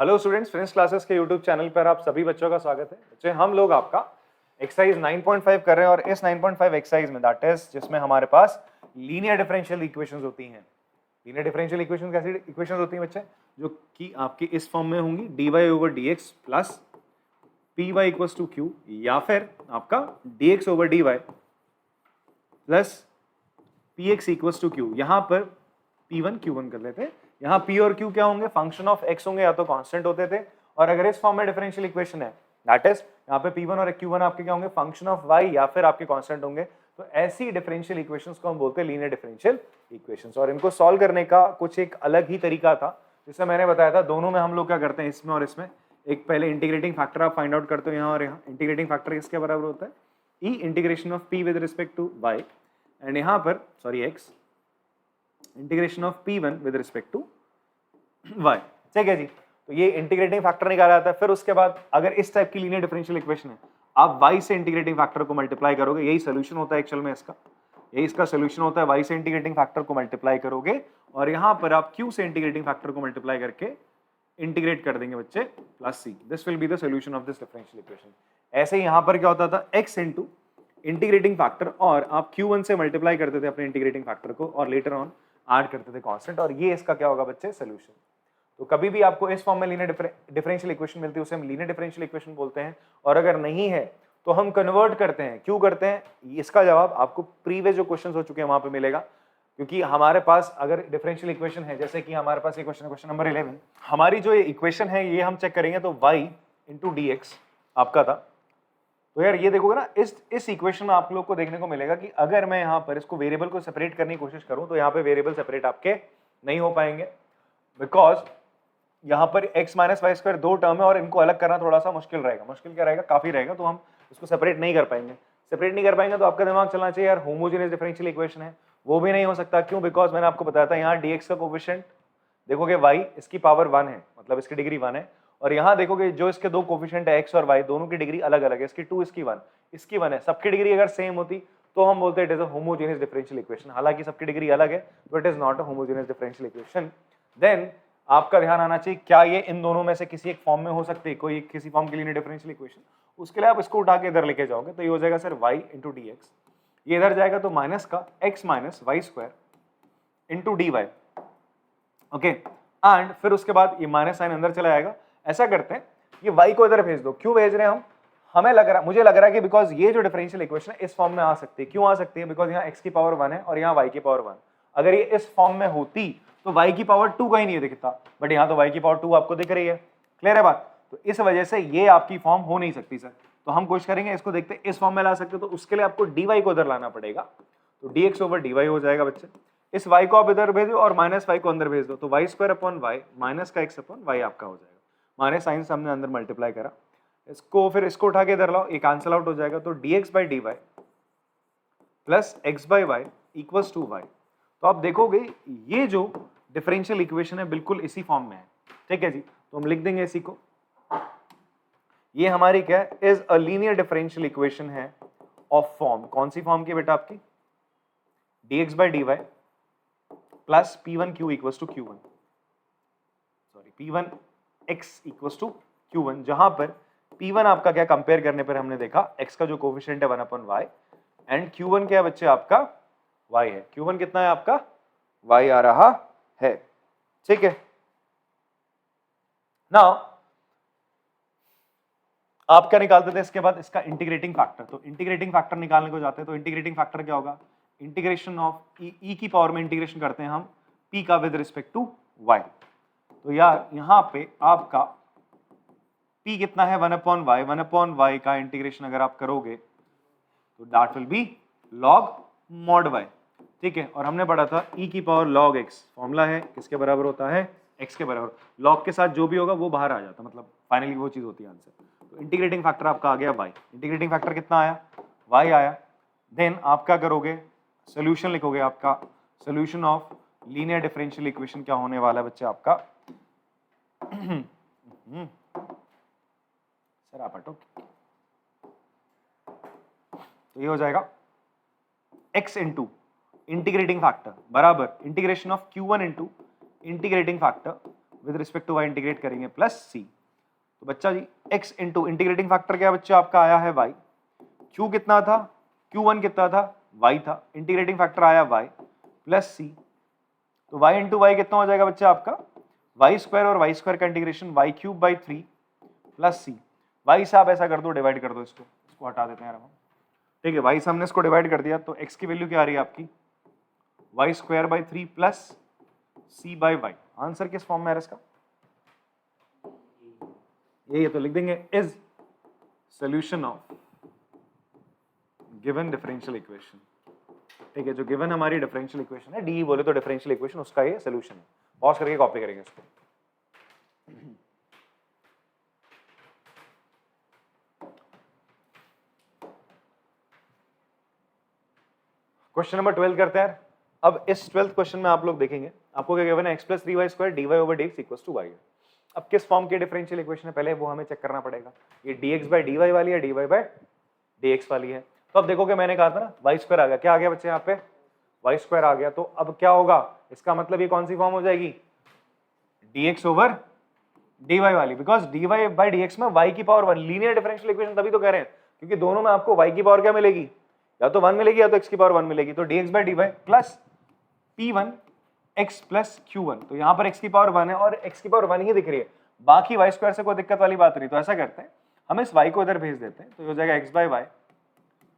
Hello students, Phoenix classes के YouTube channel पर आप सभी बच्चों का स्वागत है। बच्चे, हम लोग आपका एक्सरसाइज 9.5 कर रहे हैं और इस 9.5 एक्सरसाइज में दैट इज जिसमें हमारे पास लीनियर डिफरेंशियल इक्वेशंस होती हैं। लीनियर डिफरेंशियल इक्वेशन कैसी इक्वेशंस होती हैं बच्चे? जो कि आपकी इस फॉर्म में होंगी dy/dx प्लस py = q, या फिर आपका dx/dy प्लस px = q। यहाँ पर p1 q1 कर लेते हैं। यहाँ p और q क्या होंगे? फंक्शन ऑफ x होंगे, या तो कांस्टेंट होते थे। और अगर इस फॉर्म में डिफरेंशियल इक्वेशन है दैट इज यहाँ पे p1 और q1 आपके क्या होंगे? फंक्शन ऑफ y या फिर आपके कांस्टेंट होंगे। तो ऐसी डिफरेंशियल इक्वेशंस को हम बोलते हैं लीनियर डिफरेंशियल इक्वेशंस। और इनको सॉल्व करने का कुछ एक अलग ही तरीका था, जिससे मैंने बताया था। दोनों में हम लोग क्या करते हैं, इसमें और इसमें, एक पहले इंटीग्रेटिंग फैक्टर आप फाइंड आउट करते हो यहाँ और यहाँ। इंटीग्रेटिंग फैक्टर किसके बराबर होता है? E integration of p with respect to y, and यहाँ पर sorry x integration of p1 with respect to y। ठीक है जी। तो ये इंटीग्रेटिंग फैक्टर निकाला जाता है। फिर उसके बाद अगर इस टाइप की लीनियर डिफरेंशियल इक्वेशन है, आप y से इंटीग्रेटिंग फैक्टर को मल्टीप्लाई करोगे, यही सोल्यूशन होता है एक्चुअल में इसका। यही इसका सोल्यूशन होता है, y से इंटीग्रेटिंग फैक्टर को मल्टीप्लाई करोगे और यहाँ पर आप q से इंटीग्रेटिंग फैक्टर को मल्टीप्लाई करके इंटीग्रेट कर देंगे बच्चे, plus c। This will be the solution of this differential equation. ऐसे ही यहाँ पर क्या होता था, x इंटू इंटीग्रेटिंग फैक्टर, और आप q1 से मल्टीप्लाई करते थे अपने इंटीग्रेटिंग फैक्टर को, और लेटर ऑन ऐड करते थे कांस्टेंट, और ये इसका क्या होगा बच्चे? सोल्यूशन। तो कभी भी आपको इस फॉर्म में लीनियर डिफरेंशियल इक्वेशन मिलती है, उसे हम लीनियर डिफरेंशियल इक्वेशन बोलते हैं। और अगर नहीं है तो हम कन्वर्ट करते हैं। क्यों करते हैं? इसका जवाब आपको प्रीवियस जो क्वेश्चन हो चुके हैं वहां पे मिलेगा। क्योंकि हमारे पास अगर डिफरेंशियल इक्वेशन है, जैसे कि हमारे पास ये क्वेश्चन है, क्वेश्चन नंबर 11, हमारी जो इक्वेशन है ये हम चेक करेंगे तो y इंटू डी एक्स आपका था। तो यार ये देखोगे ना, इस इक्वेशन में आप लोग को देखने को मिलेगा कि अगर मैं यहाँ पर इसको वेरिएबल को सेपरेट करने की कोशिश करूं तो यहाँ पे वेरिएबल सेपरेट आपके नहीं हो पाएंगे, बिकॉज यहाँ पर x माइनस वाई स्क्वायर दो टर्म है और इनको अलग करना थोड़ा सा मुश्किल रहेगा। मुश्किल क्या रहेगा? काफी रहेगा। तो हम इसको सेपरेट नहीं कर पाएंगे। सेपरेट नहीं कर पाएंगे तो आपका दिमाग चलना चाहिए यार होमोजेनियस डिफरेंशियल इक्वेशन है, वो भी नहीं हो सकता। क्यों? बिकॉज मैंने आपको बताया था यहाँ dx का कोफिशिएंट देखोगे y इसकी पावर 1 है, मतलब इसकी डिग्री 1 है। और यहाँ देखोगे जो इसके दो कोफिशिएंट है x और y, दोनों की डिग्री अलग अलग है। इसकी 2, इसकी 1, इसकी 1 है। सबकी डिग्री अगर सेम होती तो हम बोलते हैं it is a homogeneous differential equation. हालांकि सबकी डिग्री अलग है तो it is not a homogeneous differential equation. Then आपका ध्यान आना चाहिए, क्या ये इन दोनों में से किसी एक फॉर्म में हो सकती है? कोई किसी फॉर्म की लीनियर डिफरेंशियल इक्वेशन, उसके लिए आप इसको उठा के इधर लेके जाओगे तो ये हो जाएगा sir y into d x. ये इधर जाएगा तो माइनस का x minus y square into d y. Okay, and फिर उसके बाद ये माइनस साइन अंदर चला जाएगा। ऐसा करते हैं, ये y को इधर भेज दो। क्यों भेज रहे हैं हम? मुझे लग रहा है कि बिकॉज ये जो डिफरेंशियल इक्वेशन है इस फॉर्म में आ सकती है। क्यों आ सकती है? बिकॉज यहाँ x की पावर 1 है और यहाँ y की पावर 1। अगर ये इस फॉर्म में होती तो y की पावर 2 कहीं नहीं दिखता, बट यहाँ तो y की पावर 2 आपको दिख रही है। क्लियर है बात? तो इस वजह से ये आपकी फॉर्म हो नहीं सकती सर। तो हम कोशिश करेंगे इसको, देखते इस फॉर्म में ला सकते, तो उसके लिए आपको dy को इधर लाना पड़ेगा। तो dx/dy हो जाएगा बच्चे। इस y को आप इधर भेजो और माइनस y को अंदर भेज दो, तो y square upon y minus का x अपॉन y आपका हो जाएगा। माइनस साइन से हमने अंदर मल्टीप्लाई करा, इसको फिर इसको उठा के इधर लाओ, ये कैंसिल आउट हो जाएगा। तो dx/dy plus x/y equals to y। तो आप देखोगे ये जो डिफरेंशियल इक्वेशन है बिल्कुल इसी फॉर्म में है। ठीक है जी, तो हम लिख देंगे इसी को। ये हमारी क्या है? Is a linear differential equation है ऑफ फॉर्म। कौन सी फॉर्म की बेटा? आपकी dx/dy plus p1q equals to q1, sorry p1x equals to q1, जहां पर p1 आपका क्या, कंपेयर करने पर हमने देखा x का जो कोफिशिएंट है 1/y, एंड q1 क्या है बच्चे? आपका y है। q1 कितना है आपका? y आ रहा है। ठीक है, नाउ आप क्या निकालते थे इसके बाद? इसका इंटीग्रेटिंग फैक्टर। तो इंटीग्रेटिंग फैक्टर निकालने को जाते हैं तो इंटीग्रेटिंग फैक्टर क्या होगा? इंटीग्रेशन ऑफ ई की पावर में इंटीग्रेशन करते हैं हम p का विद रिस्पेक्ट टू y। तो यार यहाँ पे आपका p कितना है? 1/y। 1/y का इंटीग्रेशन अगर आप करोगे तो that will B log mod y। ठीक है, और हमने पढ़ा था e की पावर log x फॉर्मूला है, किसके बराबर होता है? x के बराबर। log के साथ जो भी होगा वो बाहर आ जाता, मतलब फाइनली वो चीज होती है आंसर। तो इंटीग्रेटिंग फैक्टर आपका आ गया y। इंटीग्रेटिंग फैक्टर कितना आया? y आया। देन आप क्या करोगे? सोल्यूशन लिखोगे। आपका solution of linear differential equation क्या होने वाला है बच्चे आपका? सर आप हटो। तो ये हो जाएगा x इंटू इंटीग्रेटिंग फैक्टर बराबर integration of q1 into integrating factor with respect to y integrate करेंगे प्लस c। तो बच्चा जी x इंटू इंटीग्रेटिंग फैक्टर क्या बच्चा आपका आया है y, q कितना था, q1 कितना था, y था, इंटीग्रेटिंग फैक्टर आया y प्लस c। तो y इंटू वाई कितना हो जाएगा बच्चा आपका, वाई स्क्वायर और वाई स्क्वायर का integration y cube by 3 plus c. Y से आप ऐसा कर दो, डिवाइड कर दो, इसको हटा देते हैं यार हम, ठीक है। वाई से हमने इसको डिवाइड कर दिया तो x की वैल्यू क्या आ रही है आपकी, y square by 3 plus c by y. Answer किस फॉर्म में है इसका, यही है, तो लिख देंगे is solution of given differential equation, ठीक है। जो गिवन हमारी डिफरेंशियल इक्वेशन है, डी बोले तो डिफरेंशियल इक्वेशन, उसका ये सोल्यूशन है। पॉज करके कॉपी करेंगे इसको। क्वेश्चन नंबर 12 करते हैं। अब इस 12th क्वेश्चन में आप लोग देखेंगे आपको क्या गिवन है, x plus 3y square dy over dx equals to y है। अब किस फॉर्म की डिफरेंशियल इक्वेशन है पहले वो हमें चेक करना पड़ेगा, ये dx बाई dy वाली है, dy बाई dx वाली है। तो अब देखोगे मैंने कहा था ना y स्क्वायर आ गया, क्या आ गया बच्चे यहाँ पे, y स्क्वायर आ गया। तो अब क्या होगा, इसका मतलब ये कौन सी फॉर्म हो जाएगी, dx ओवर dy वाली, बिकॉज dy बाई dx में y की पावर 1, लीनियर डिफरेंशियल इक्वेशन तभी तो कह रहे हैं क्योंकि दोनों में आपको y की पावर क्या मिलेगी, या तो 1 मिलेगी या तो x की पावर 1 मिलेगी। तो dx by dy plus p1 x plus q1, तो यहाँ पर x की पावर 1 है और x की पावर 1 ही दिख रही है, बाकी y स्क्वायर से कोई दिक्कत वाली बात नहीं। तो ऐसा करते हैं हम इस y को इधर भेज देते हैं, तो हो जाएगा x by y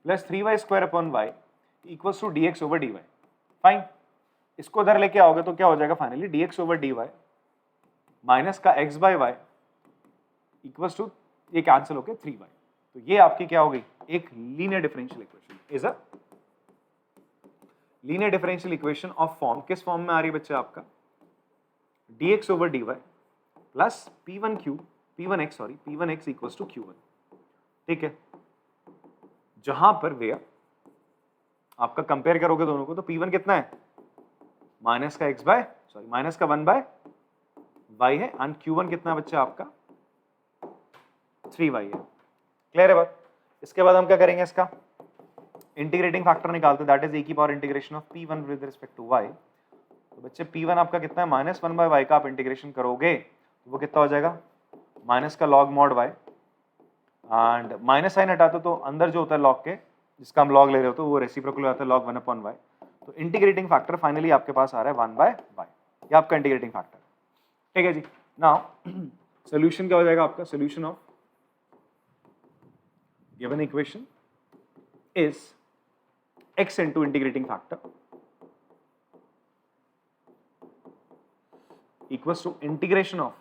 plus 3y square upon y equals to dx over dy। Fine, इसको इधर लेके आओगे तो क्या हो जाएगा finally, dx over dy minus का x by y equals to, ये कैंसिल होके 3y। तो ये आपकी क्या हो गई, एक linear differential equation, is a linear differential equation of form, किस फॉर्म में आ रही है बच्चे आपका, dx over dy plus p1x equals to q1, ठीक है। जहां पर वे आपका कंपेयर करोगे दोनों को तो p1 कितना है, माइनस का माइनस का 1 बाय y है, एंड q1 कितना है बच्चा आपका 3y है। क्लियर है बात। इसके बाद हम क्या करेंगे, इसका इंटीग्रेटिंग फैक्टर निकालते हैं, दैट इज e की power integration of p1 with respect to y। तो बच्चे p1 आपका कितना है, माइनस 1 बाय y का आप इंटीग्रेशन करोगे तो वो कितना हो जाएगा, माइनस का log mod y, and minus sign हटाते तो अंदर जो होता है log के, जिसका हम log ले रहे हो तो वो रेसिप्रोकल हो जाता है log 1 अपॉन y। तो इंटीग्रेटिंग फैक्टर फाइनली आपके पास आ रहा है 1 बाय y, ये आपका इंटीग्रेटिंग फैक्टर, ठीक है जी। नाउ सोल्यूशन क्या हो जाएगा आपका, solution of given equation is x into integrating factor equals to integration of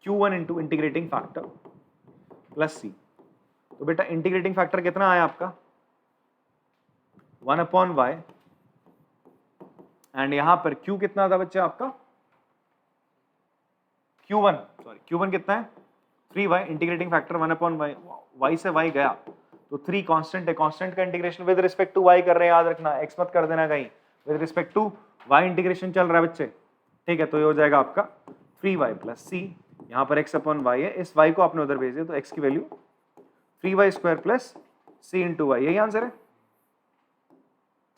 q1 into integrating factor plus c। तो बेटा इंटीग्रेटिंग फैक्टर कितना आया आपका 1 अपॉन y, एंड यहां पर q कितना था बच्चे आपका q1 कितना है 3y, integrating factor 1 upon y से y गया तो 3 कांस्टेंट है, कांस्टेंट का integration with respect to y कर रहे हैं, याद रखना x मत कर देना कहीं, with respect to y integration चल रहा है बच्चे, ठीक है। तो ये हो जाएगा आपका 3y प्लस c, यहाँ पर x अपॉन y है, इस y को आपने उधर भेज दिया तो x की value 3y square plus c into y, यही आंसर है,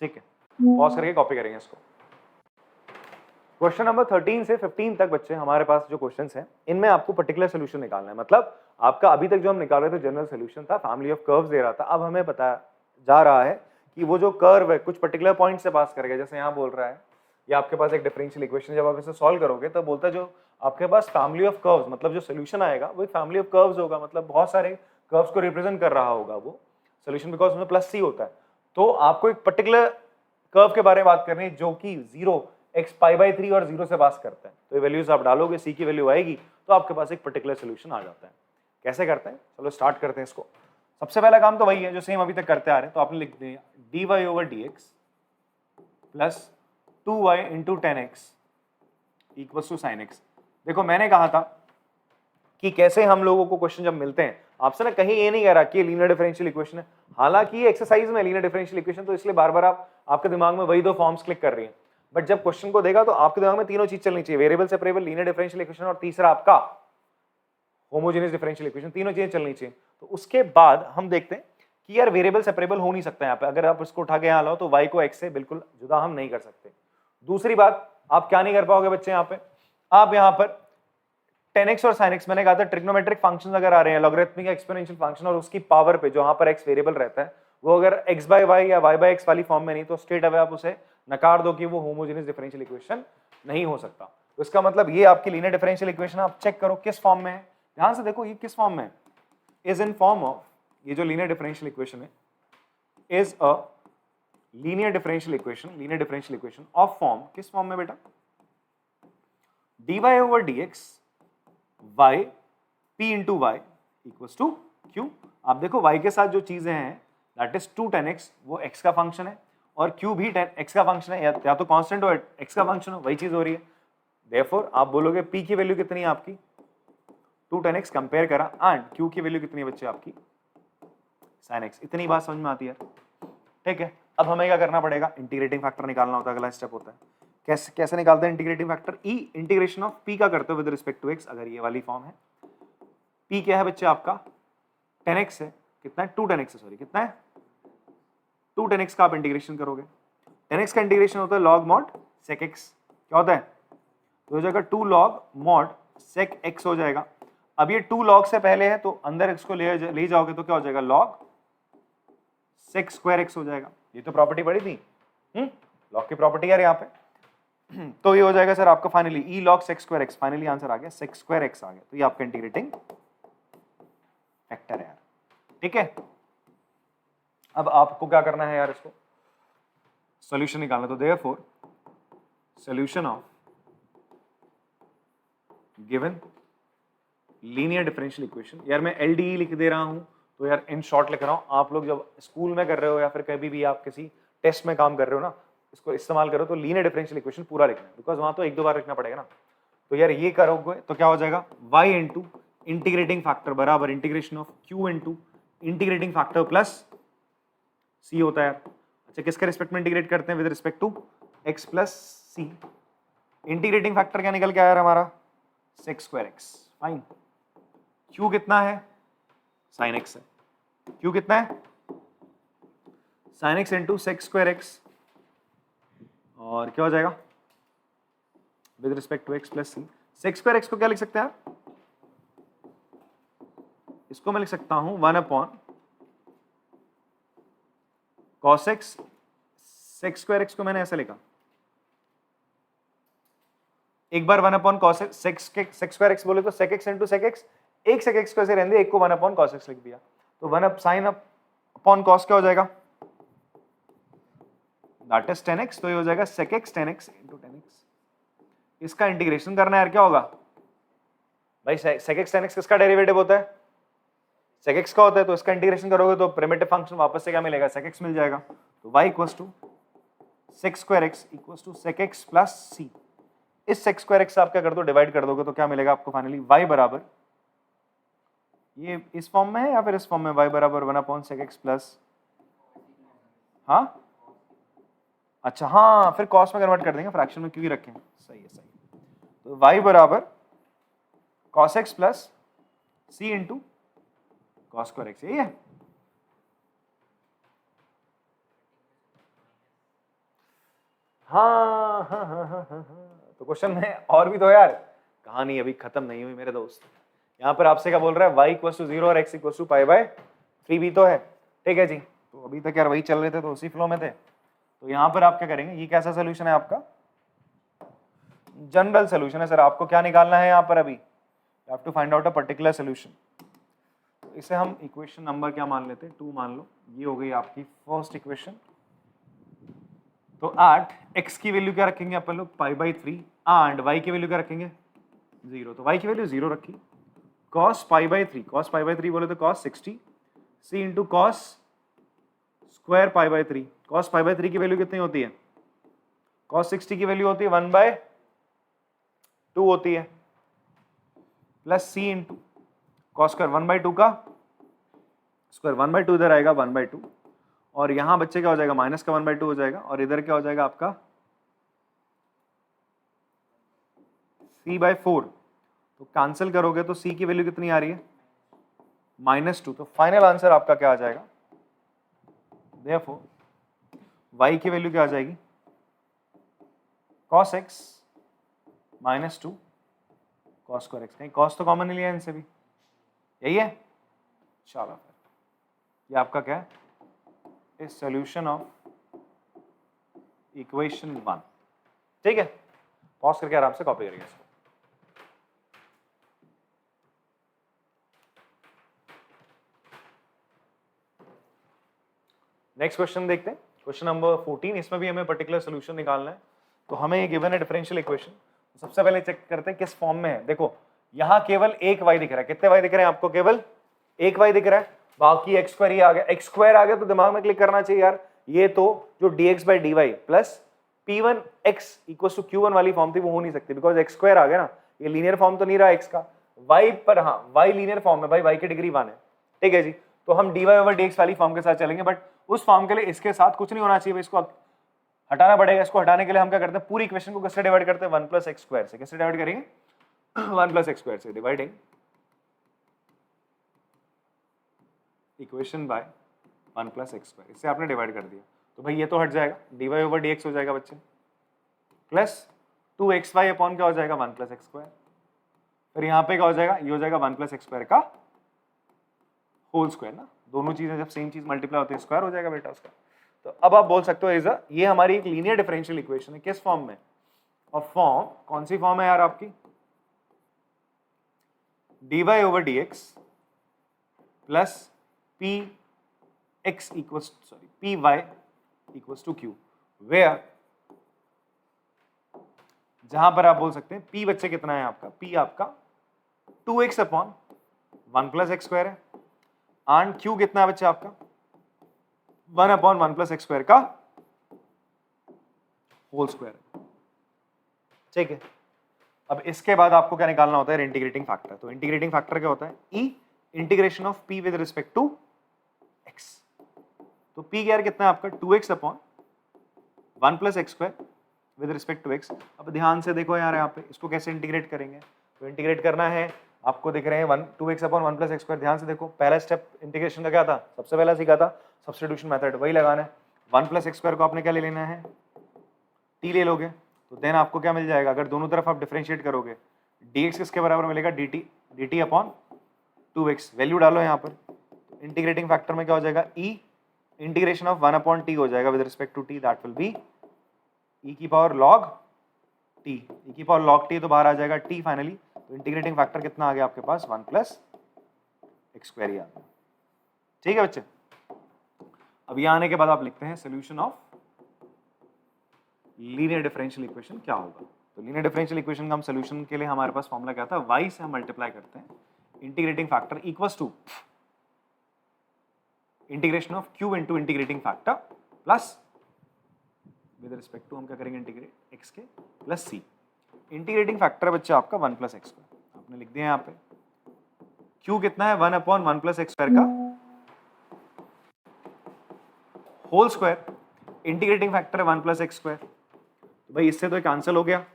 ठीक है। पॉज करके कॉपी करेंगे इसको। क्वेश्चन नंबर 13 से 15 तक बच्चे हमारे पास जो क्वेश्चंस हैं इनमें आपको पर्टिकुलर सोल्यूशन निकालना है, मतलब आपका अभी तक जो हम निकाल रहे थे जनरल सोल्यूशन था, फैमिली ऑफ कर्व्स दे रहा था, अब हमें बताया जा रहा है कि वो जो कर्व है कुछ पर्टिकुलर पॉइंट से पास करेगा। जैसे यहाँ बोल रहा है या आपके पास एक डिफरेंशियल इक्वेशन, जब आप इसे सॉल्व करोगे तो बोलता है जो आपके पास फैमिली ऑफ कर्व्स, मतलब जो सोल्यूशन आएगा वो फैमिली ऑफ कर्व्स होगा, मतलब बहुत सारे कर्व्स को रिप्रेजेंट कर रहा होगा वो सोल्यूशन, बिकॉज उसमें प्लस सी होता है। तो आपको एक पर्टिकुलर कर्व के बारे में बात करनी है जो कि 0 x पाई बाई 3 और 0 से पास करता है। तो ये वैल्यूज आप डालोगे, c की वैल्यू आएगी तो आपके पास एक पर्टिकुलर सोल्यूशन आ जाता है। कैसे करते हैं, चलो स्टार्ट करते हैं इसको। सबसे पहला काम तो वही है जो सेम अभी तक करते आ रहे हैं, तो आपने लिख दिया dy over dx plus 2y into 10x equals to sine x। देखो मैंने कहा था कि कैसे हम लोगों को क्वेश्चन जब मिलते हैं आपसे ना, कहीं ये नहीं कह रहा कि ये लीनियर डिफरेंशियल इक्वेशन है, हालांकि ये एक्सरसाइज में लीनियर डिफरेंशियल इक्वेशन, तो इसलिए बार बार आपके दिमाग में वही दो फॉर्म्स क्लिक कर रही हैं, बट जब क्वेश्चन को देगा तो आपके दिमाग में तीनों चीज चलनी चाहिए, variable separable, linear differential equation और तीसरा आपका होमोजेनियस डिफरेंशियल इक्वेशन, तीनों चीजें चलनी चाहिए। तो उसके बाद हम देखते हैं कि यार वेरिएबल सेपरेबल हो नहीं सकता यहाँ पे, अगर आप इसको उठा के यहाँ लाओ तो y को x से बिल्कुल जुदा हम नहीं कर सकते। दूसरी बात आप क्या नहीं कर पाओगे बच्चे यहाँ पे, आप यहाँ पर tan x और sin x, मैंने कहा था ट्रिग्नोमेट्रिक फंक्शंस अगर आ रहे हैं, लॉगरिथमिक एक्सपोनेंशियल फंक्शन, और उसकी पावर पे जहां पर x वेरिएबल रहता है, वो अगर x बाय y या y बाय x वाली फॉर्म में नहीं, तो स्ट्रेट अवे आप उसे नकार दो कि वो होमोजेनियस डिफरेंशियल इक्वेशन नहीं हो सकता। तो इसका मतलब ये आपकी लीनियर डिफरेंशियल इक्वेशन, आप चेक करो किस फॉर्म में है, ध्यान से देखो ये किस फॉर्म में है, इज इन फॉर्म ऑफ, ये जो लीनियर डिफरेंशियल इक्वेशन है is a linear differential equation of form, किस फॉर्म में बेटा, dy over dx y p into y equals to q। आप देखो y के साथ जो चीजें हैं दैट इज 2 tan x, वो x का फंक्शन है, और q भी x का फंक्शन है, या तो कांस्टेंट हो x का फंक्शन हो, वही चीज हो रही है। देयरफॉर आप बोलोगे p की वैल्यू कितनी है आपकी 2 tan x, कंपेयर करा, एंड q की वैल्यू कितनी है बच्चे आपकी sin x। इतनी बात समझ में आती है, ठीक है। अब हमें क्या करना पड़ेगा, इंटीग्रेटिंग फैक्टर निकालना होता है, अगला स्टेप होता है। कैसे निकालते हैं integrating factor, e integration of p का करते हो विद रिस्पेक्ट टू x, अगर ये वाली फॉर्म है। p क्या है बच्चे आपका 10x है, कितना है 2 tan x, सॉरी कितना है 2 tan x का आप इंटीग्रेशन करोगे, 10x का इंटीग्रेशन होता है log mod sec x, क्या होता है तो हो जाएगा 2 log mod sec x हो जाएगा। अब ये 2 log से पहले है तो अंदर x को ले जाओगे तो क्या हो जाएगा log sec square x हो जाएगा। ये तो प्रॉपर्टी पड़ी थी, log की प्रॉपर्टी यार यहाँ पे। तो ये हो जाएगा सर आपका finally e log sec square x, finally answer आ गया sec square x आ गया, तो ये आपका इंटीग्रेटिंग फैक्टर है यार, ठीक है। अब आपको क्या करना है यार, इसको सॉल्यूशन निकालना, तो therefore solution of given linear differential equation, यार मैं LDE लिख दे रहा हूं तो यार इन शॉर्ट लिख रहा हूं, आप लोग जब स्कूल में कर रहे हो या फिर कभी भी आप किसी टेस्ट में काम कर रहे हो ना, इसको इस्तेमाल करो तो लीनियर डिफरेंशियल इक्वेशन पूरा लिखना है, बिकॉज वहां तो एक दो बार लिखना पड़ेगा ना। तो यार ये करोगे तो क्या हो जाएगा y इंटू इंटीग्रेटिंग फैक्टर बराबर integration of q into integrating factor plus c होता है यार। अच्छा किसके रिस्पेक्ट में इंटीग्रेट करते हैं, with respect to x plus c। Integrating factor क्या निकल के आया हमारा sec square x, fine. q कितना है sin x है, q कितना है sin x into sec square x, और क्या हो जाएगा with respect to x plus c. sec square x को क्या लिख सकते हैं आप, इसको मैं लिख सकता हूं 1 upon cos x, sec square x को मैंने ऐसे लिखा, एक बार 1 upon cos x, sec square x बोले तो sec x into sec x, एक sec x को ऐसे रहने दिया, एक को 1 अपॉन cos x लिख दिया, तो 1 अप sin अपॉन cos क्या हो जाएगा दैट इज 10x, तो ये हो जाएगा sec x 10x into 10x। इसका इंटीग्रेशन करना है यार, क्या होगा भाई sec x 10x किसका डेरिवेटिव होता है sec x का होता है, तो इसका इंटीग्रेशन करोगे तो प्रिमिटिव फंक्शन वापस से क्या मिलेगा sec x मिल जाएगा, तो y equals to sec square x equals to sec x plus c। इस sec square x से आप क्या कर दो डिवाइड कर दोगे तो क्या मिलेगा आपको फाइनली y बराबर, ये इस फॉर्म में है या फिर इस फॉर्म में, y बराबर 1 अपॉन sec x प्लस, हाँ अच्छा हाँ फिर cos में कन्वर्ट कर देंगे, फ्रैक्शन में क्यों ही रखें, सही है सही है। तो y बराबर cos x plus c into cos square x, यही है। हाँ हाँ हाँ हाँ हाँ तो क्वेश्चन में और भी तो यार, कहानी अभी खत्म नहीं हुई मेरे दोस्त। यहाँ पर आपसे क्या बोल रहा है y इक्वल टू 0 और x equal to pi by 3 भी तो है, ठीक है जी। तो अभी तक यार वही चल रहे थे तो उसी फ्लो में थे। तो यहाँ पर आप क्या करेंगे, ये कैसा सोल्यूशन है आपका, जनरल सोल्यूशन है सर। आपको क्या निकालना है यहाँ पर, अभी you have to find out a particular solution. इसे हम इक्वेशन नंबर क्या मान लेते हैं 2 मान लो, ये हो गई आपकी फर्स्ट इक्वेशन। तो एट x की वैल्यू क्या रखेंगे अपन लोग पाई बाई 3 एंड y की वैल्यू क्या रखेंगे 0, तो y की वैल्यू 0 रखी। cos pi by 3, cos pi by 3 बोले तो cos 60 c into cos square pi by 3। cos pi by 3 की वैल्यू कितनी होती है, cos 60 की वैल्यू होती है 1/2 होती है, plus c into cos square 1/2 का स्क्वायर, 1/2 इधर आएगा 1/2, और यहां बच्चे क्या हो जाएगा माइनस का 1/2 हो जाएगा, और इधर क्या हो जाएगा आपका c/4। तो कैंसिल करोगे तो c की वैल्यू कितनी आ रही है -2। तो फाइनल आंसर आपका क्या आ जाएगा, देयरफॉर y की वैल्यू क्या आ जाएगी cos x -2 cos square x, कहीं cos तो कॉमन नहीं लिया इनसे भी, यही है। चलो ये आपका क्या है, इज सॉल्यूशन ऑफ इक्वेशन 1। ठीक है, पॉज करके आराम से कॉपी करेंगे इसको। नेक्स्ट क्वेश्चन देखते हैं, क्वेश्चन नंबर 14। इसमें भी हमें पर्टिकुलर सोल्यूशन निकालना है। तो हमें ये गिवन है डिफरेंशियल इक्वेशन। सबसे पहले चेक करते हैं किस फॉर्म में है। देखो यहां केवल एक y दिख रहा है, कितने y दिख रहे हैं आपको, केवल एक y दिख रहा है, बाकी x स्क्वायर ही आ गया। x स्क्वायर आ गया तो दिमाग में क्लिक करना चाहिए यार, ये तो जो dx by dy plus p1x equal to q1 वाली फॉर्म थी वो हो नहीं सकती, बिकॉज x स्क्वायर आ गया ना, ये लीनियर फॉर्म तो नहीं रहा x का। y पर हाँ y लीनियर फॉर्म है भाई, y की डिग्री 1 है। ठीक है जी, तो हम dy ओवर dx वाली फॉर्म के साथ चलेंगे, बट उस फॉर्म के लिए इसके साथ कुछ नहीं होना चाहिए, इसको हटाना पड़ेगा। इसको हटाने के लिए हम क्या करते हैं, पूरी इक्वेशन को किससे डिवाइड करते हैं, 1 प्लस एक्स स्क्वायर से। किससे डिवाइड करेंगे, 1 प्लस एक्स स्क्वायर से, dividing equation by 1 plus x square. इससे आपने डिवाइड कर दिया तो भाई ये तो हट जाएगा, dy ओवर dx हो जाएगा बच्चे, प्लस 2xy अपॉन क्या हो जाएगा, 1 प्लस एक्स स्क्वायर। फिर यहाँ पे क्या हो जाएगा, ये हो जाएगा 1 प्लस एक्स स्क्वायर का होल स्क्वायर ना, दोनों चीजें जब सेम चीज मल्टीप्लाई होती है स्क्वायर हो जाएगा बेटा उसका। तो अब आप बोल सकते हो इज ये हमारी एक लीनियर डिफरेंशियल इक्वेशन है, किस फॉर्म में, और फॉर्म कौन सी फॉर्म है यार आपकी, dy over dx plus p x equals sorry py equals to q, where जहां पर आप बोल सकते हैं p बच्चे कितना है आपका, p आपका 2x upon 1 plus x square है, एंड q कितना है बच्चे आपका 1 अपॉन 1 प्लस एक्स स्क्वायर का होल स्क्वायर। ठीक है, अब इसके बाद आपको क्या निकालना होता है, इंटीग्रेटिंग फैक्टर। तो इंटीग्रेटिंग फैक्टर क्या होता है, e integration of p with respect to x। तो p यार कितना है आपका 2x upon 1 plus x square with respect to x। अब ध्यान से देखो यार यहाँ पे इसको कैसे इंटीग्रेट करेंगे, तो इंटीग्रेट करना है आपको दिख रहे हैं 2x upon 1 plus x square. ध्यान से देखो पहला स्टेप इंटीग्रेशन का क्या था, सबसे पहला सीखा था सब्स्टिट्यूशन मेथड, वही लगाना है। 1 प्लस एक्स स्क्वायर को आपने क्या ले लेना है, t ले लोगे, तो देन आपको क्या मिल जाएगा, अगर दोनों तरफ आप डिफरेंशिएट करोगे dx किसके बराबर मिलेगा, dt अपॉन 2x। वैल्यू डालो यहाँ पर, इंटीग्रेटिंग फैक्टर में क्या हो जाएगा, e integration of 1 upon t हो जाएगा with respect to t, that will be e की पावर log t, e की पावर log t तो बाहर आ जाएगा t फाइनली। तो इंटीग्रेटिंग फैक्टर कितना आ गया आपके पास, 1 प्लस एक्स स्क्वायर ही आ गया। ठीक है बच्चे, अब यहाँ आने के बाद आप लिखते हैं solution of linear differential equation क्या होगा। तो लीनियर डिफरेंशियल इक्वेशन का हम सोल्यूशन के लिए हमारे पास फॉर्मूला क्या था, y से हम मल्टीप्लाई करते हैं integrating factor equals to integration of q into integrating factor plus with respect to हम क्या करेंगे, इंटीग्रेट x के प्लस c। इंटीग्रेटिंग फैक्टर है बच्चे आपका 1 प्लस एक्स स्क्वायर, आपने लिख दिया यहाँ पे। q कितना है, 1 अपॉन 1 प्लस एक्स स्क्वायर का होल स्क्वायर, इंटीग्रेटिंग फैक्टर है 1 प्लस एक्स स्क्वायर। तो भाई इससे तो एक आंसर हो गया,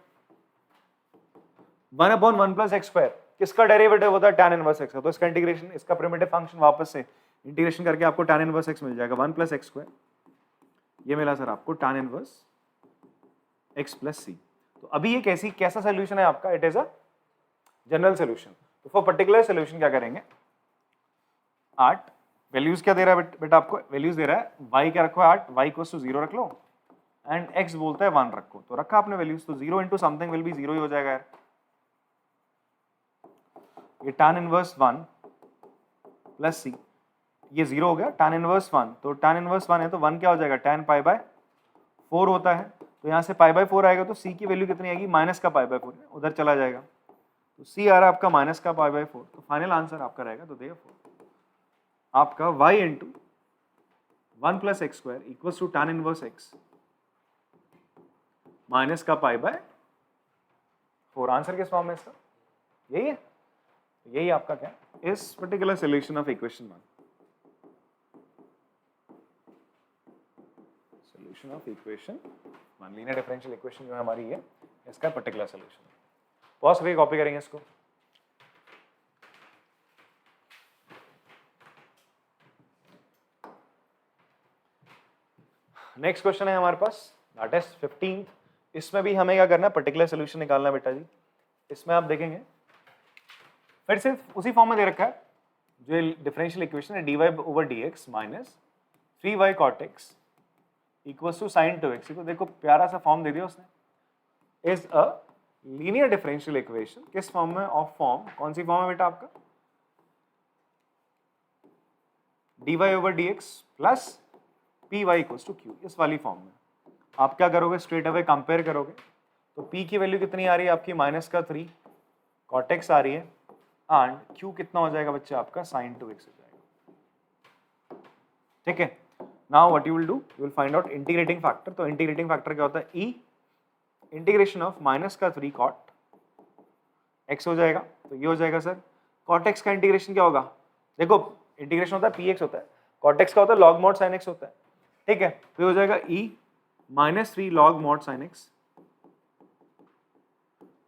1 अपॉन 1 प्लस एक्स स्क्वायर किसका डेरिवेटिव होता है, tan इनवर्स x का। तो इसका इंटीग्रेशन, इसका प्रिमिटिव फंक्शन वापस से इंटीग्रेशन करके आपको tan इनवर्स x मिल जाएगा, 1 प्लस एक्स स्क्वायर, ये मिला सर आपको tan inverse x plus c। तो अभी ये कैसा सोल्यूशन है आपका, it is a general solution. तो फॉर पर्टिकुलर सोल्यूशन क्या करेंगे, 8 वैल्यूज क्या दे रहा है बेटा आपको, वैल्यूज दे रहा है y क्या रखो 8, y इक्वल्स टू 0 रख लो, एंड x बोलता है 1 रखो। तो रखा आपने वैल्यूज, तो 0 इंटू समथिंग विल बी 0 ही हो जाएगा यार। ये tan इनवर्स 1 प्लस c, ये 0 हो गया, tan इनवर्स 1, तो tan इनवर्स 1 है तो 1 क्या हो जाएगा, tan पाई बाय 4 होता है। तो यहाँ से पाई बाय 4 आएगा तो c की वैल्यू कितनी आएगी, माइनस का पाई बाय 4, उधर चला जाएगा, तो c आ रहा है आपका माइनस का पाई बाय 4। तो फाइनल आंसर आपका रहेगा, तो देखो आपका y into 1 plus x square equals to tan inverse x minus का पाई बाय 4। आंसर किस फॉर्म में इसका, यही है, यही आपका क्या, इस particular solution of equation 1, solution of equation 1, linear differential equation जो हमारी है, इसका पर्टिकुलर सोल्यूशन। पॉज करके कॉपी करेंगे इसको। नेक्स्ट क्वेश्चन है हमारे पास, दैट इज 15th। इसमें भी हमें क्या करना है, पर्टिकुलर सोल्यूशन निकालना है बेटा जी। इसमें आप देखेंगे फिर से उसी फॉर्म में दे रखा है जो डिफरेंशियल इक्वेशन है, dy/dx minus 3y cot x equals to sin 2x। तो देखो प्यारा सा फॉर्म दे दिया उसने, is a linear differential equation. किस फॉर्म में? ऑफ फॉर्म, कौन सी फॉर्म है बेटा आपका? dy/dx plus py equals to q, इस वाली फॉर्म में। आप क्या करोगे? स्ट्रेट अवे कंपेयर करोगे तो p की वैल्यू कितनी आ रही है आपकी? -3 cot x आ रही है, एंड q कितना हो जाएगा बच्चे आपका? sin 2x हो जाएगा। ठीक है, now what you will do, you will find out integrating factor. तो इंटीग्रेटिंग फैक्टर क्या होता है? e integration of -3 cot x हो जाएगा। तो ये हो जाएगा सर, cot x का इंटीग्रेशन क्या होगा? देखो इंटीग्रेशन होता है px होता है, cot x का होता है log mod sin x होता है। ठीक है, तो ये हो जाएगा e -3 log mod sin x।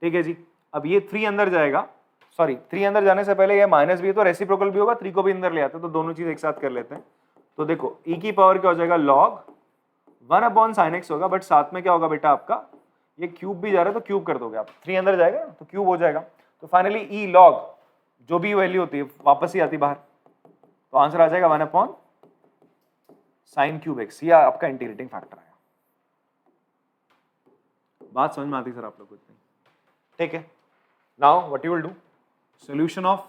ठीक है जी, अब ये 3 अंदर जाएगा, सॉरी 3 अंदर जाने से पहले ये माइनस भी है तो रेसिप्रोकल भी होगा, 3 को भी अंदर ले आते हैं तो दोनों चीज एक साथ कर लेते हैं। तो देखो e की पावर क्या हो जाएगा? log 1/sin x होगा, बट साथ में क्या होगा बेटा आपका? ये क्यूब भी जा रहा है तो क्यूब कर दोगे आप, 3 अंदर जाएगा तो क्यूब हो जाएगा। तो फाइनली e log जो भी वैल्यू होती है वापस ही आती बाहर, तो आंसर आ जाएगा 1/sin³ x। ये आपका इंटीग्रेटिंग फैक्टर है। बात समझ में आती सर आप लोग को? ठीक है, now what you will do, solution of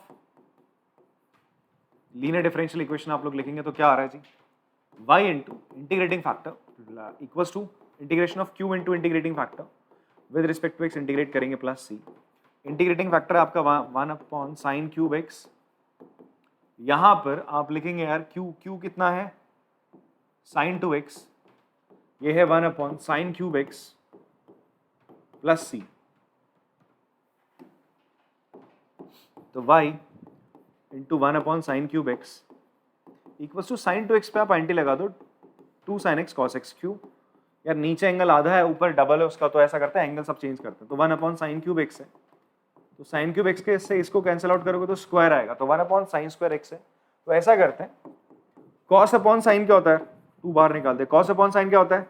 linear differential equation आप लोग लिखेंगे तो क्या आ रहा है जी? y into integrating factor equals to integration of q into integrating factor with respect to x integrate करेंगे प्लस c। इंटीग्रेटिंग फैक्टर आपका 1/sin³ x। यहां पर आप लिखेंगे यार q कितना है? sin 2x, ये है 1/sin³ x प्लस c। तो y into 1/sin³ x equals to sin 2x पे आप एंटी लगा दो, 2 sin x cos x cube. यार नीचे एंगल आधा है, ऊपर डबल है उसका, तो ऐसा करते हैं एंगल सब चेंज करते हैं। तो 1/sin³ x है, तो sin³ x के इससे इसको कैंसिल आउट करोगे तो स्क्वायर आएगा, तो 1/sin² x है। तो ऐसा करते हैं, cos/sin क्या होता है? 2 बाहर निकालते हैं। cos/sin क्या होता है?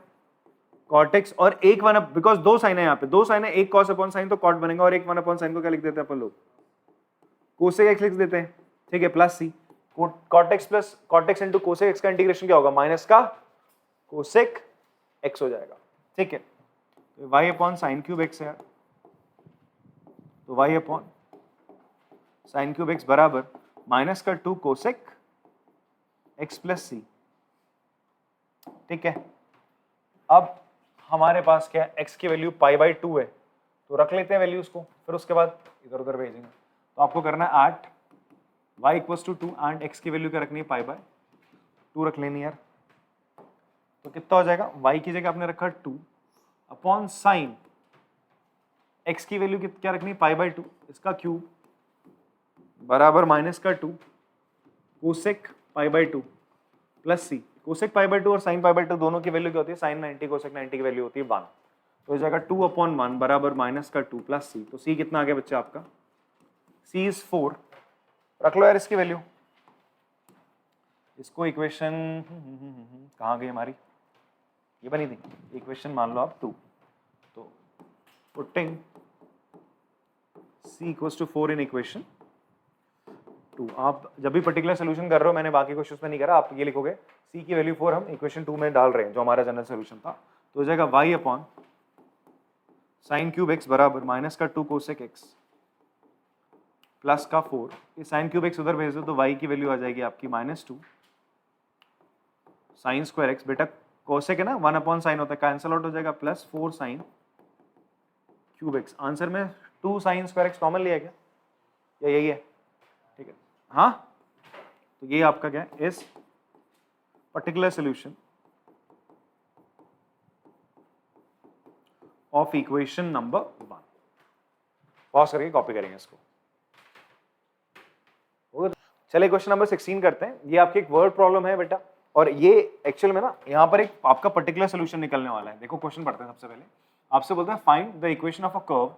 cot x, और एक 1, बिकॉज 2 साइन है यहाँ पे, 2 साइन है, एक cos/sin तो cot बनेगा, और एक 1/sin को क्या लिख देते हैं अपन लोग? cosec x लिख देते हैं। ठीक है, plus c, cot x plus cot x into cosec x का इंटीग्रेशन क्या होगा? माइनस का cosec x हो जाएगा। ठीक है, तो y/sin³ x है यार, तो y/sin³ x बराबर माइनस का 2 cosec x प्लस c। ठीक है, अब हमारे पास क्या है? x की वैल्यू π/2 है, तो रख लेते हैं वैल्यूज को, फिर उसके बाद इधर उधर भेजेंगे। तो आपको करना है 8 y equals to 2 and x की वैल्यू क्या रखनी है? π/2 रख लेनी यार। तो कितना हो जाएगा? y की जगह आपने रखा 2 अपॉन साइन, x की वैल्यू क्या रखनी है? π/2, इसका क्यूब बराबर माइनस का 2 कोसेक π/2 प्लस c। कोसेक π/2 और साइन π/2 दोनों की वैल्यू क्या होती है? साइन 90 कोसेक 90 की वैल्यू होती है 1। तो हो जाएगा 2/1 बराबर माइनस का 2 प्लस c। तो c कितना आ गया बच्चा आपका? c is 4। रख लो यार इसकी वैल्यू, इसको इक्वेशन कहाँ गई हमारी? ये बनी थी इक्वेशन, मान लो आप 2। तो putting c equals to 4 in equation 2। आप जब भी पर्टिकुलर सोल्यूशन कर रहे हो, मैंने बाकी क्वेश्चन में नहीं करा, आप ये लिखोगे c की वैल्यू 4 हम इक्वेशन 2 में डाल रहे हैं, जो हमारा जनरल सोल्यूशन था। तो हो जाएगा y/sin³ x बराबर माइनस का 2 कोसेक x प्लस का 4। ये sin³ x उधर भेज दो तो y की वैल्यू आ जाएगी आपकी -2 sin² x। बेटा कोसेक है ना, 1/sin होता है, कैंसिल आउट हो जाएगा, प्लस 4 sin³ x। आंसर में 2 sin² x कॉमन लिया क्या? या यही है? ठीक है, हाँ, तो ये आपका क्या है? इस particular solution of equation number 1। Pause करके कॉपी करेंगे इसको। चलिए क्वेश्चन नंबर 16 करते हैं। ये आपकी एक वर्ड प्रॉब्लम है बेटा, और ये एक्चुअल में ना यहाँ पर एक आपका पर्टिकुलर सोल्यूशन निकलने वाला है। देखो क्वेश्चन पढ़ते हैं। सबसे पहले आपसे बोलता है find the equation of a curve.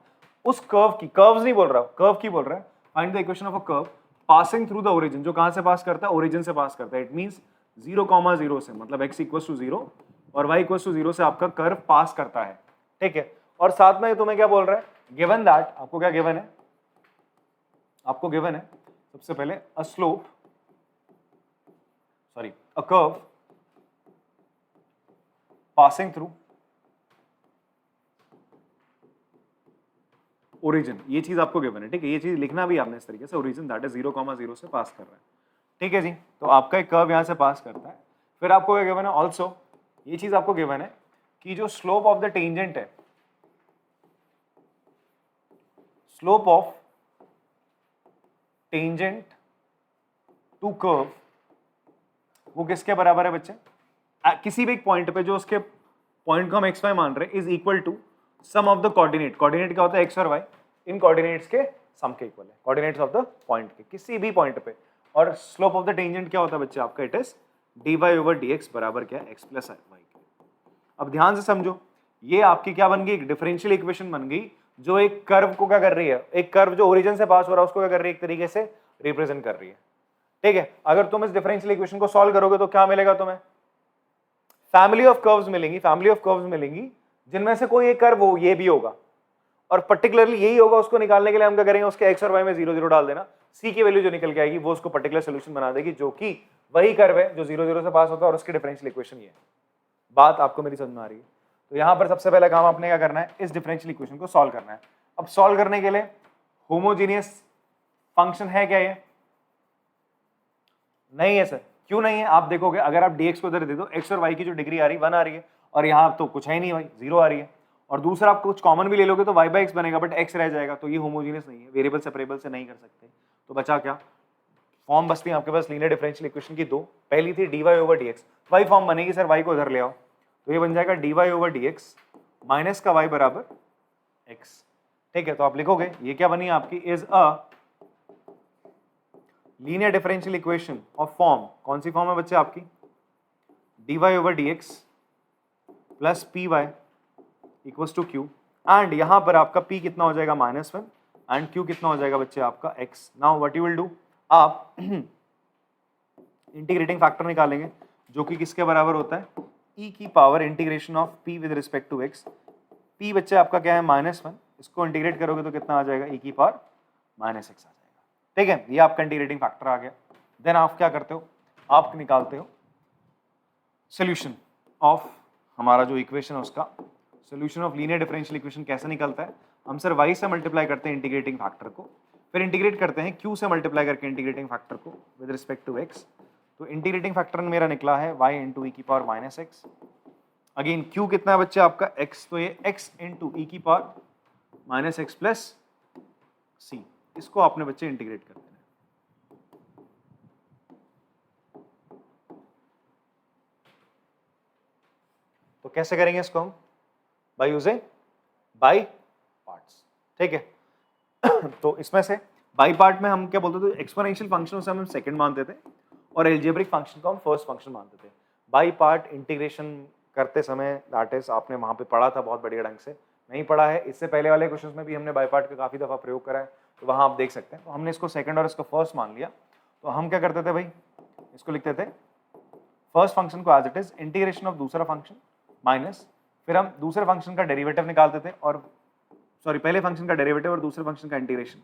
उस कर्व की, कर्व्स नहीं बोल रहा, कर्व की बोल रहा है। Find the equation of a curve passing through the origin, जो कहां से पास करता है? ओरिजिन से पास करता है। इट मींस 0,0 से, मतलब x इक्वल्स टू 0 और y इक्वल्स टू 0 से आपका कर्व पास करता है। ठीक है, और साथ में तुम्हें क्या बोल रहा है? गिवन दैट, आपको क्या गिवन है? आपको गिवन है सबसे पहले a curve passing through origin, ये चीज आपको गिवन है, ठीक है। ये चीज लिखना भी आपने इस तरीके से, ओरिजिन दैट इज 0,0 से पास कर रहा है, ठीक है जी। तो आपका एक कर्व यहां से पास करता है। फिर आपको क्या गिवन है, ऑल्सो ये चीज आपको गिवन है कि जो स्लोप ऑफ द टेंजेंट है, slope of tangent to curve, वो किसके बराबर है बच्चे, किसी भी एक पॉइंट पे जो उसके पॉइंट को हम एक्स वाई मान रहे हैं, is equal to sum of the coordinate. Coordinate क्या होता है, एक्स और वाई, इन कोऑर्डिनेट्स के सम के इक्वल है, कोऑर्डिनेट्स ऑफ द पॉइंट के किसी भी पॉइंट पे। और स्लोप ऑफ द टेंजेंट क्या होता है बच्चे आपका, it is dy over dx बराबर क्या है, x प्लस वाई। अब ध्यान से समझो, ये आपकी क्या बन गई, एक डिफरेंशियल इक्वेशन बन गई जो एक कर्व को क्या कर रही है, एक कर्व जो ओरिजिन से पास हो रहा है उसको क्या कर रही है, एक तरीके से रिप्रेजेंट कर रही है, ठीक है। अगर तुम इस डिफरेंशियल इक्वेशन को सॉल्व करोगे तो क्या मिलेगा तुम्हें, फैमिली ऑफ कर्व्स मिलेंगी, फैमिली ऑफ कर्व्स मिलेंगी जिनमें से कोई एक कर्व हो, ये भी होगा, और पर्टिकुलरली यही होगा। उसको निकालने के लिए हम क्या करेंगे, उसके एक्स और वाई में 0 0 डाल देना, सी की वैल्यू जो निकल के आएगी वो उसको पर्टिकुलर सोल्यूशन बना देगी, जो कि वही कर्व है जो 0 0 से पास होता है और उसकी डिफरेंशियल इक्वेशन ये है। बात आपको मेरी समझ में आ रही है। तो यहां पर सबसे पहला काम आपने क्या करना है, इस डिफरेंशियल इक्वेशन को सॉल्व करना है। अब सॉल्व करने के लिए होमोजीनियस फंक्शन है क्या ये, नहीं है सर, क्यों नहीं है, आप देखोगे अगर आप dx को इधर दे दो, x और y की जो डिग्री आ रही है 1 आ रही है, और यहाँ तो कुछ है ही नहीं भाई, 0 आ रही है, और दूसरा आप कुछ कॉमन भी ले लोगे तो y बाई एक्स बनेगा, बट x रह जाएगा, तो ये होमोजीनियस नहीं है, वेरिएबल सेपरेबल से नहीं कर सकते। तो बचा क्या, फॉर्म बचती है आपके पास लीनियर डिफरेंशियल इक्वेशन की दो। पहली थी dy over dx, y form बनेगी सर, y को इधर ले आओ, तो ये बन जाएगा dy ओवर dx माइनस का y बराबर x, ठीक है। तो आप लिखोगे ये क्या बनी आपकी, is a linear differential equation of form, कौन सी फॉर्म है बच्चे आपकी, dy over dx plus p y equals to q, and यहां पर आपका p कितना हो जाएगा -1 एंड q कितना हो जाएगा बच्चे आपका x। Now what you will do, आप इंटीग्रेटिंग फैक्टर निकालेंगे जो कि किसके बराबर होता है, e की power integration of p with respect to x। p बच्चे आपका क्या है -1, इसको इंटीग्रेट करोगे तो कितना आ जाएगा, e की पावर -x आ जाएगा, ठीक है। ये आपका इंटीग्रेटिंग फैक्टर आ गया। देन आप क्या करते हो, आप निकालते हो सोल्यूशन ऑफ हमारा जो इक्वेशन है उसका, solution of linear differential equation कैसे निकलता है, हम सर y से मल्टीप्लाई करते हैं इंटीग्रेटिंग फैक्टर को, फिर इंटीग्रेट करते हैं q से मल्टीप्लाई करके इंटीग्रेटिंग फैक्टर को विद रिस्पेक्ट टू x। तो इंटीग्रेटिंग फैक्टर मेरा निकला है y इंटू ई की पावर -x, अगेन q कितना है बच्चे आपका x, तो ये x इंटू ई की पावर -x प्लस c, इसको आपने बच्चे इंटीग्रेट कर देना है। तो कैसे करेंगे इसको हम, बाय यूजिंग बाय पार्ट्स, ठीक है। तो इसमें से बाय पार्ट में हम क्या बोलते थे, एक्सपोनेंशियल फंक्शन से हम सेकंड मानते थे और अलजेब्रिक फंक्शन को हम फर्स्ट फंक्शन मानते थे। बाय पार्ट इंटीग्रेशन करते समय दैट इज आपने वहां पे पढ़ा था बहुत बढ़िया ढंग से, नहीं पढ़ा है इससे पहले वाले क्वेश्चंस में भी हमने बाय पार्ट का काफी दफा प्रयोग करा है, तो वहां आप देख सकते हैं। तो हमने इसको सेकंड और इसको फर्स्ट मान लिया, तो हम क्या करते थे भाई, इसको लिखते थे फर्स्ट फंक्शन को as it is integration of दूसरा फंक्शन माइनस, फिर हम दूसरे फंक्शन का डेरिवेटिव निकालते थे, और सॉरी पहले फंक्शन का डेरिवेटिव और दूसरे फंक्शन का इंटीग्रेशन,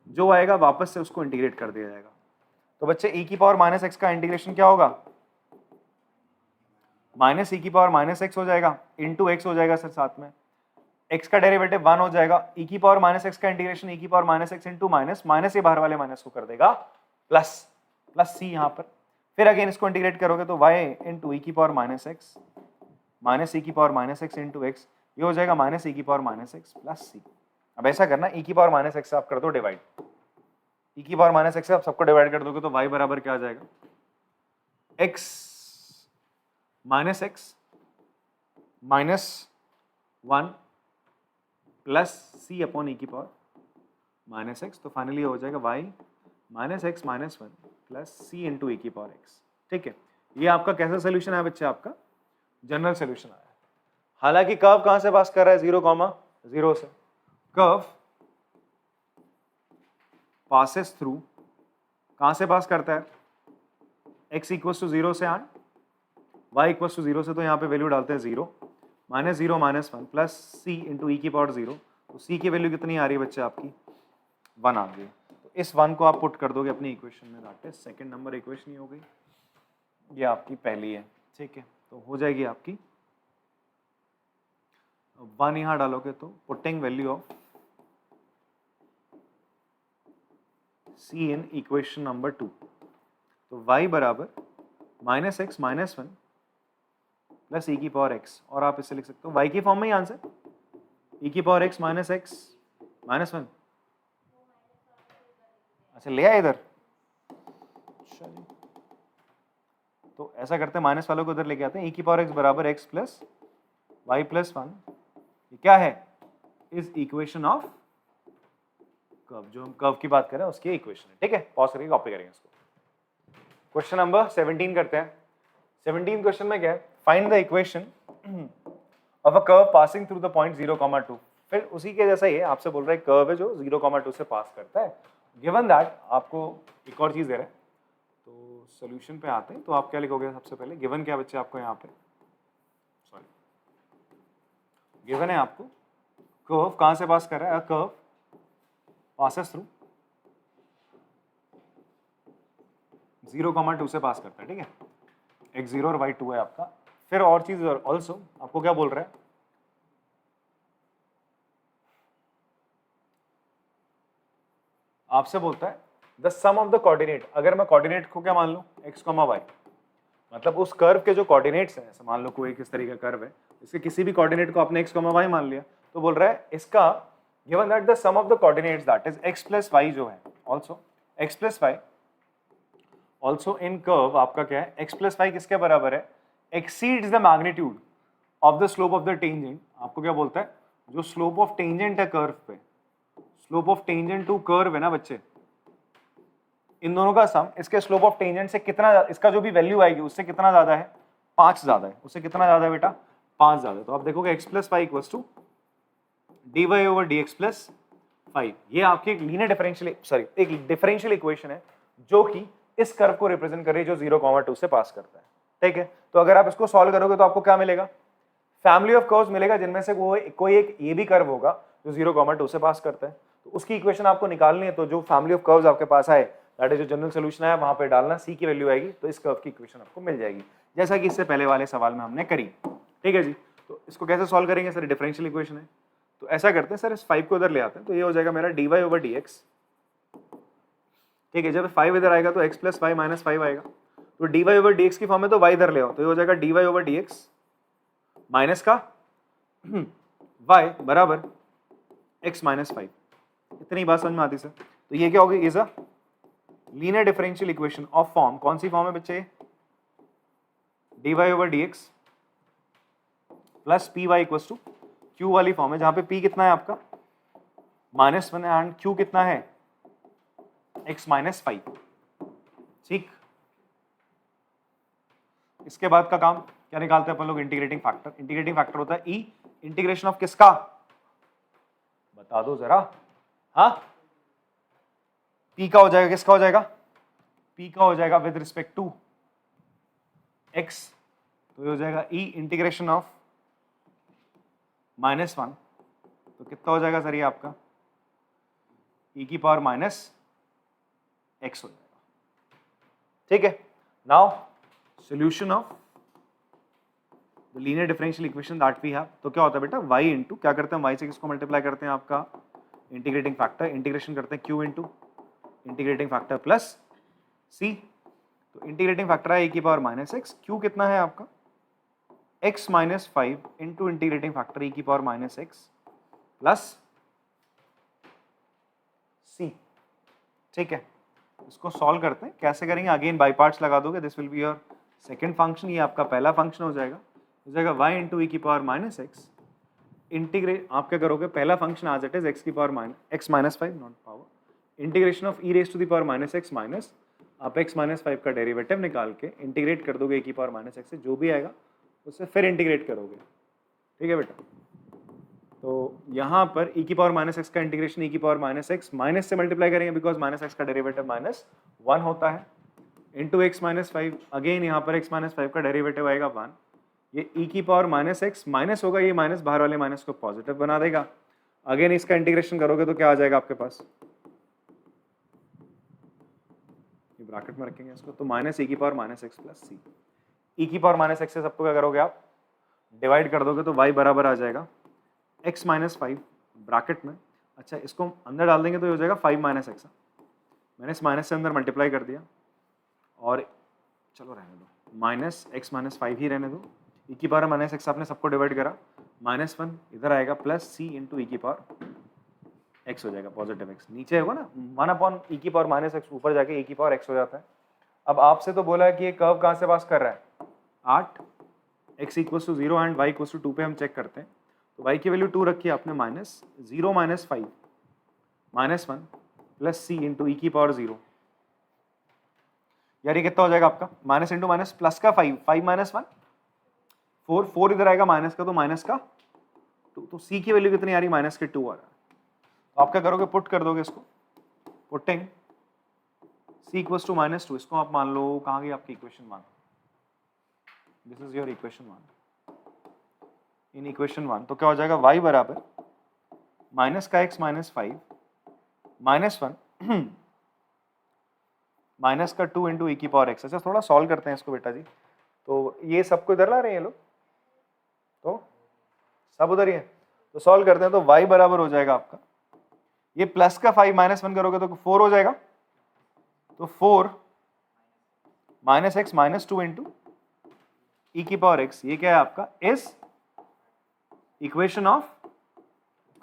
जो आएगा वापस से उसको इंटीग्रेट कर दिया जाएगा। तो बच्चे e की पावर -x का इंटीग्रेशन क्या होगा, माइनस e की पावर -x हो जाएगा इंटू x हो जाएगा सर, साथ में x का डेरिवेटिव 1 हो जाएगा, e की पावर -x का इंटीग्रेशन e की पावर -x इंटू माइनस ये बाहर वाले माइनस को कर देगा प्लस c यहाँ पर, फिर अगेन इसको इंटीग्रेट करोगे तो y इंटू ई की पावर -x माइनस e की पावर -x इंटू x, ये हो जाएगा -e की पावर -x प्लस c। अब ऐसा करना, e की पावर -x से आप कर दो डिवाइड, e की पावर -x से आप सबको डिवाइड कर दोगे तो y बराबर क्या आ जाएगा, x -1 plus c upon e की पावर -x। तो फाइनली हो जाएगा y -x -1 plus c into e की पावर x, ठीक है। ये आपका कैसा सोल्यूशन है बच्चे, आपका जनरल सोल्यूशन आया। हालांकि कर्व कहां से पास कर रहा है, 0,0 से, कर्व पासेस थ्रू, कहां से पास करता है, x इक्वल्स टू 0 से एंड y इक्वल्स टू 0 से, तो यहाँ पे वैल्यू डालते हैं 0 -1 प्लस c इंटू ई की पावर 0, तो c की वैल्यू कितनी आ रही है बच्चे आपकी 1 आ गई। तो इस 1 को आप पुट कर दोगे अपनी इक्वेशन में, that is second number equation ही हो गई, ये आपकी पहली है, ठीक है। तो हो जाएगी आपकी 1 यहां डालोगे तो putting value of c in equation number 2, तो y बराबर -x -1 प्लस e की पावर x, और आप इसे लिख सकते हो y की फॉर्म में ही आंसर, e की पावर x -x -1। अच्छा ले आए इधर, चलिए तो ऐसा करते हैं, माइनस वालों को उधर लेके आते हैं, e की पावर x बराबर x प्लस y प्लस 1, ये क्या है, इज इक्वेशन ऑफ कर्व, जो हम कर्व की बात कर रहे हैं उसकी इक्वेशन है, ठीक है। पॉज करके कॉपी करेंगे इसको। क्वेश्चन नंबर 17 करते हैं। 17 क्वेश्चन में क्या है, find the equation of a curve passing through the point 0,2, फिर उसी के जैसा ही है, आपसे बोल रहा है कर्व है जो 0,2 से पास करता है। गिवन दैट आपको एक और चीज दे रहा है, तो सॉल्यूशन पे आते हैं। तो आप क्या लिखोगे सबसे पहले, गिवन क्या बच्चे आपको यहाँ पे, सॉरी गिवन है आपको कर्व कहां से पास कर रहा है, कर्व पासेस थ्रू 0,2 से पास करता है, ठीक है। x0 और y2 है आपका। फिर और चीज ऑल्सो आपको क्या बोल रहा है, आपसे बोलता है the sum of the coordinate, अगर मैं कोऑर्डिनेट को क्या मान लूं x, y, मतलब उस कर्व के जो कोऑर्डिनेट्स हैं, ऐसे मान लो कोई किस तरीके का कर्व है, इसके किसी भी कोऑर्डिनेट को आपने x, y मान लिया, तो बोल रहा है इसका given that the sum of the coordinates that is x plus y जो है, also x plus y also in curve आपका क्या है, x प्लस y किसके बराबर है, exceeds the magnitude of the slope of the tangent. आपको क्या बोलता है, जो स्लोप ऑफ टेंजेंट है कर्व पे, slope of tangent to curve है ना बच्चे, इन दोनों का सम इसके स्लोप ऑफ टेंजेंट से कितना, इसका जो भी वैल्यू आएगी उससे कितना ज्यादा है, 5 ज्यादा है, उससे कितना ज्यादा है बेटा, 5 ज्यादा है। तो आप देखोगे x plus y equals to dy over dx plus 5, ये आपकी एक लीनियर डिफरेंशियल, सॉरी एक डिफरेंशियल इक्वेशन है जो कि इस कर्व को रिप्रेजेंट कर रही है जो 0,2 से पास करता है, ठीक है। तो अगर आप इसको सॉल्व करोगे तो आपको क्या मिलेगा, फैमिली ऑफ कर्व्स मिलेगा जिनमें से कोई एक ये भी कर्व होगा जो 0,2 से पास करता है, तो उसकी इक्वेशन आपको निकालनी है। तो जो फैमिली ऑफ कर्व्स आपके पास आए, दैट इज जो जनरल सोल्यूशन है, वहां पे डालना, सी की वैल्यू आएगी तो इस कर्व की इक्वेशन आपको मिल जाएगी, जैसा कि इससे पहले वाले सवाल में हमने करी, ठीक है जी। तो इसको कैसे सॉल्व करेंगे सर, डिफरेंशियल इक्वेशन है, तो ऐसा करते हैं सर, इस 5 को इधर ले आते हैं, तो ये हो जाएगा मेरा dy ओवर dx, ठीक है। जब 5 इधर आएगा तो x प्लस वाई माइनस 5 आएगा, तो dy ओवर dx की फॉर्म में तो y इधर ले आओ, तो ये हो जाएगा dy ओवर dx माइनस का y बराबर x माइनस 5। इतनी बात समझ में आती सर। तो ये क्या होगी, is a linear differential equation of form, कौन सी फॉर्म है बच्चे, dy over dx plus p y equals to q वाली फॉर्म है, जहां पे p कितना है आपका -1 एंड q कितना है x माइनस 5, ठीक। इसके बाद का काम क्या निकालते हैं अपन लोग, इंटीग्रेटिंग फैक्टर। इंटीग्रेटिंग फैक्टर होता है e इंटीग्रेशन ऑफ किसका, बता दो जरा, हाँ p का हो जाएगा, किसका हो जाएगा, p का हो जाएगा विद रिस्पेक्ट टू x, तो ये हो जाएगा e इंटीग्रेशन ऑफ -1, तो कितना हो जाएगा सर ये आपका e की पावर माइनस x हो जाएगा, ठीक है। Now solution of the linear differential equation that we have, तो क्या होता है बेटा, y इंटू क्या करते हैं, y से किसको मल्टीप्लाई करते हैं, आपका इंटीग्रेटिंग फैक्टर, इंटीग्रेशन करते हैं q into integrating factor plus c, तो इंटीग्रेटिंग फैक्टर है e की पावर माइनस x, q कितना है आपका x minus 5 into integrating factor e की power minus x plus c, ठीक है। इसको सॉल्व करते हैं, कैसे करेंगे, अगेन बाई पार्ट्स लगा दोगे, this will be your second function, ये आपका पहला फंक्शन हो जाएगा, हो जाएगा y इंटू ई की पावर माइनस x, इंटीग्रेट आप क्या करोगे, पहला फंक्शन आज इट इज x की power x minus 5 not power, integration of e raise to the power minus x minus, आप x माइनस 5 का डेरिवेटिव निकाल के इंटीग्रेट कर दोगे e की पावर माइनस x से, जो भी आएगा उससे फिर इंटीग्रेट करोगे, ठीक है बेटा। तो यहाँ पर e की पावर माइनस एक्स का इंटीग्रेशन e की पावर माइनस एक्स माइनस से मल्टीप्लाई करेंगे, बिकॉज माइनस एक्स का डेरिवेटिव -1 होता है, इंटू एक्स माइनस 5, अगेन यहाँ पर x माइनस 5 का डेरिवेटिव आएगा 1, ये e की पावर माइनस एक्स माइनस होगा, ये माइनस बाहर वाले माइनस को पॉजिटिव बना देगा, अगेन इसका इंटीग्रेशन करोगे तो क्या आ जाएगा आपके पास, ये ब्रैकेट में रखेंगे इसको, तो माइनस e की पावर माइनस एक्स प्लस सी। e की पावर माइनस एक्स से सबको क्या करोगे आप, डिवाइड कर दोगे तो y बराबर आ जाएगा x माइनस फाइव ब्रैकेट में। अच्छा, इसको अंदर डाल देंगे तो ये हो जाएगा 5 माइनस एक्स। मैंने इस माइनस से अंदर मल्टीप्लाई कर दिया, और चलो रहने दो, माइनस एक्स माइनस फाइव ही रहने दो। e की पावर माइनस एक्स आपने सबको डिवाइड करा, माइनस वन इधर आएगा प्लस सी इंटू ई की पावर एक्स हो जाएगा, पॉजिटिव एक्स नीचे होगा ना, 1 अपॉन ई की पावर माइनस एक्स, ऊपर जाके e की पावर एक्स हो जाता है। अब आपसे तो बोला है कि ये कर्व कहाँ से पास कर रहा है, 8, x equal to 0 and y equal to 2 पे हम चेक करते हैं। तो y की वैल्यू 2 रखी है आपने, माइनस 0 माइनस 5 माइनस 1 प्लस सी इंटू ई की पावर 0। यार ये कितना हो जाएगा आपका, माइनस इंटू माइनस प्लस का 5, 5 माइनस 1 4, 4 इधर आएगा माइनस का, तो माइनस का 2, तो सी की वैल्यू कितनी आ रही, माइनस के 2 आ रहा है। तो आप क्या करोगे, पुट कर दोगे इसको, putting c equal to minus 2, इसको आप मान लो, कहाँ गई आपकी equation 1, this is your equation 1। In equation 1 तो क्या हो जाएगा, y बराबर माइनस का x माइनस 5 माइनस 1 माइनस का 2 इंटू ई की पावर x। अच्छा थोड़ा सॉल्व करते हैं इसको बेटा जी, तो ये सबको इधर ला रहे हैं ये लोग, तो सब उधर ही है, तो सॉल्व करते हैं। तो y बराबर हो जाएगा आपका, ये प्लस का 5 माइनस 1 करोगे तो 4 हो जाएगा, तो 4 minus x minus 2 into e की पावर x, ये क्या है आपका, इस इक्वेशन ऑफ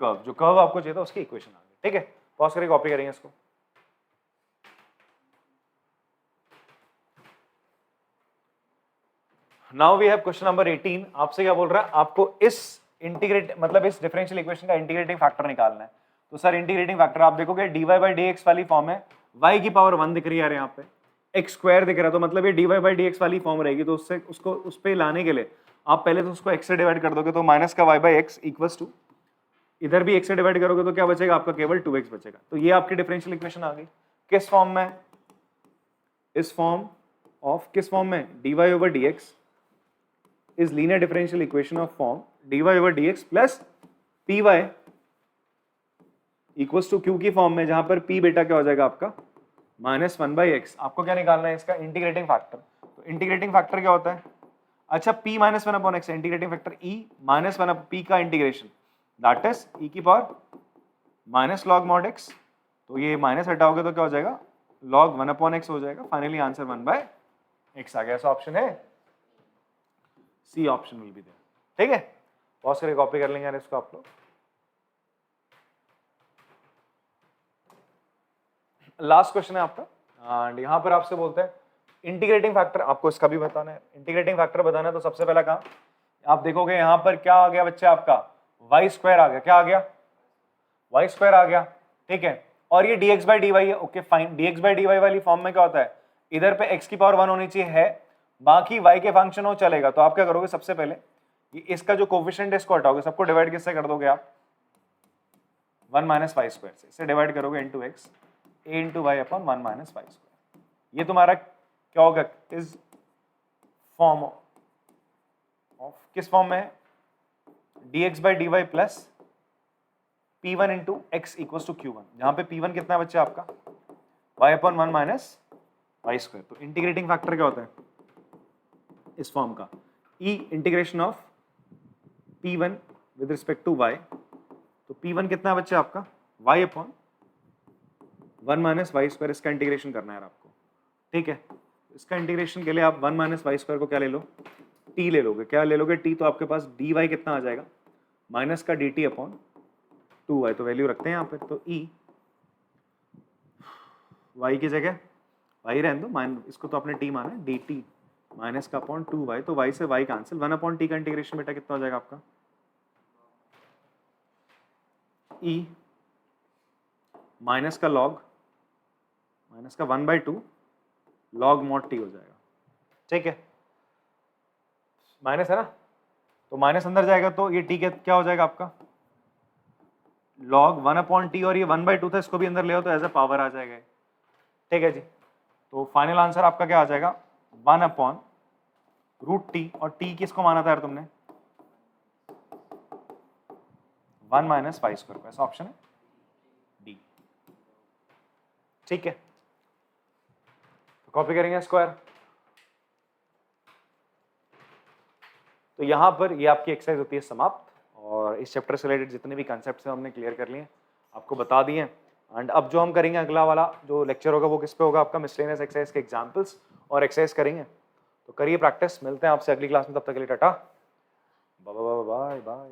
कर्व, जो कर्व आपको चाहिए था उसकी इक्वेशन आ गई। ठीक है, पॉज करके कॉपी करेंगे इसको। Now we have question number 18। आपसे क्या बोल रहा है, आपको इस इंटीग्रेट मतलब इस डिफरेंशियल इक्वेशन का इंटीग्रेटिंग फैक्टर निकालना है। तो सर इंटीग्रेटिंग फैक्टर आप देखोगे dy बाई डी एक्स वाली फॉर्म है, y की पावर 1 दिख रही है यार यहाँ पे, x स्क्वायर दिख रहा है, तो मतलब ये dy बाई डी एक्स वाली फॉर्म रहेगी। तो उससे उसको उस पे लाने के लिए आप पहले तो उसको x से डिवाइड कर दोगे, तो माइनस का y by x equals to, इधर भी x से डिवाइड करोगे तो क्या बचेगा आपका, केवल 2x बचेगा। तो ये आपकी डिफरेंशियल इक्वेशन आ गई। किस फॉर्म में, इस फॉर्म ऑफ, किस फॉर्म में, dy over dx is linear differential equation of form dy over dx plus py equals to q की फॉर्म में, जहां पर p बेटा क्या हो जाएगा आपका, माइनस 1 बाई एक्स। आपको क्या निकालना है, इसका इंटीग्रेटिंग फैक्टर। तो इंटीग्रेटिंग फैक्टर क्या होता है, अच्छा p minus 1 upon x, integrating factor e minus 1 p का इंटीग्रेशन, दैट इज e की power minus log mod x। तो ये माइनस हटाओगे तो क्या हो जाएगा, log 1 अपॉन एक्स हो जाएगा। फाइनली आंसर 1 बाय एक्स आ गया। ऐसा ऑप्शन है, C option will be there. ठीक है, पॉज करके कॉपी कर लेंगे यार इसको आप लोग। लास्ट क्वेश्चन है आपका, एंड यहां पर आपसे बोलते हैं इंटीग्रेटिंग फैक्टर, आपको इसका भी बताना है। इंटीग्रेटिंग फैक्टर बताना है तो सबसे पहला काम आप देखोगे यहां पर क्या आ गया बच्चे, आपका वाई स्क्वायर आ गया। क्या आ गया, वाई स्क्वायर आ गया। ठीक है, और ये dx बाई डी वाई है। Okay fine, dx by d y वाली फॉर्म में क्या होता है, इधर पे x की पावर 1 होनी चाहिए है, बाकी y के फंक्शन हो चलेगा। तो आप क्या करोगे, सबसे पहले ये इसका जो कोफिशिएंट है इसको हटाओगे, सबको डिवाइड किससे कर दोगे आप, 1 माइनस वाई स्क्वायर से। इसे डिवाइड करोगे into x, a into y upon 1 minus y square. ये तुम्हारा क्या होगा, इस फॉर्म ऑफ, किस फॉर्म में है, dx by d y plus p1 into x equal to q1, जहां पे p1 कितना है बच्चे आपका, y upon 1 minus y square. तो इंटीग्रेटिंग फैक्टर क्या होता है इस फॉर्म का, e integration of p1 with respect to y। तो p1 कितना है बच्चे आपका, y upon 1 minus y square. इसका इंटीग्रेशन करना है आपको। ठीक है, इसका इंटीग्रेशन के लिए आप 1 माइनस वाई स्क्वायर को क्या ले लो, t ले लोगे। क्या ले लोगे, t, तो आपके पास dy कितना आ जाएगा, माइनस का dt अपॉन 2y। तो वैल्यू रखते हैं यहाँ पे, तो e y की जगह y रहने दो, इसको तो आपने t माना है, dt माइनस का अपॉन 2y। तो y से y कैंसिल, 1 अपॉन t का इंटीग्रेशन बेटा कितना हो जाएगा आपका, e माइनस का log, माइनस का 1/2 log mod t हो जाएगा। ठीक है, माइनस है ना, तो माइनस अंदर जाएगा तो ये t क्या हो जाएगा आपका, log 1 अपॉन टी, और ये 1/2 था, इसको भी अंदर ले आओ तो एज ए पावर आ जाएगा। ठीक है जी, तो फाइनल आंसर आपका क्या आ जाएगा, 1 अपॉन रूट टी, और t किसको माना था यार तुमने, 1 माइनस वाई स्क्वायर को। ऐसा ऑप्शन है डी। ठीक है, कॉपी करेंगे स्क्वायर। तो यहाँ पर ये आपकी एक्सरसाइज होती है समाप्त, और इस चैप्टर से रिलेटेड जितने भी कंसेप्ट्स हैं हमने क्लियर कर लिए, आपको बता दिए। एंड अब जो हम करेंगे अगला वाला जो लेक्चर होगा वो किस पे होगा, आपका मिसलेनियस एक्सरसाइज के एग्जांपल्स और एक्सरसाइज करेंगे। तो करिए प्रैक्टिस, मिलते हैं आपसे अगली क्लास में, तब तक के लिए टाटा, बाय बाय बाय बाय।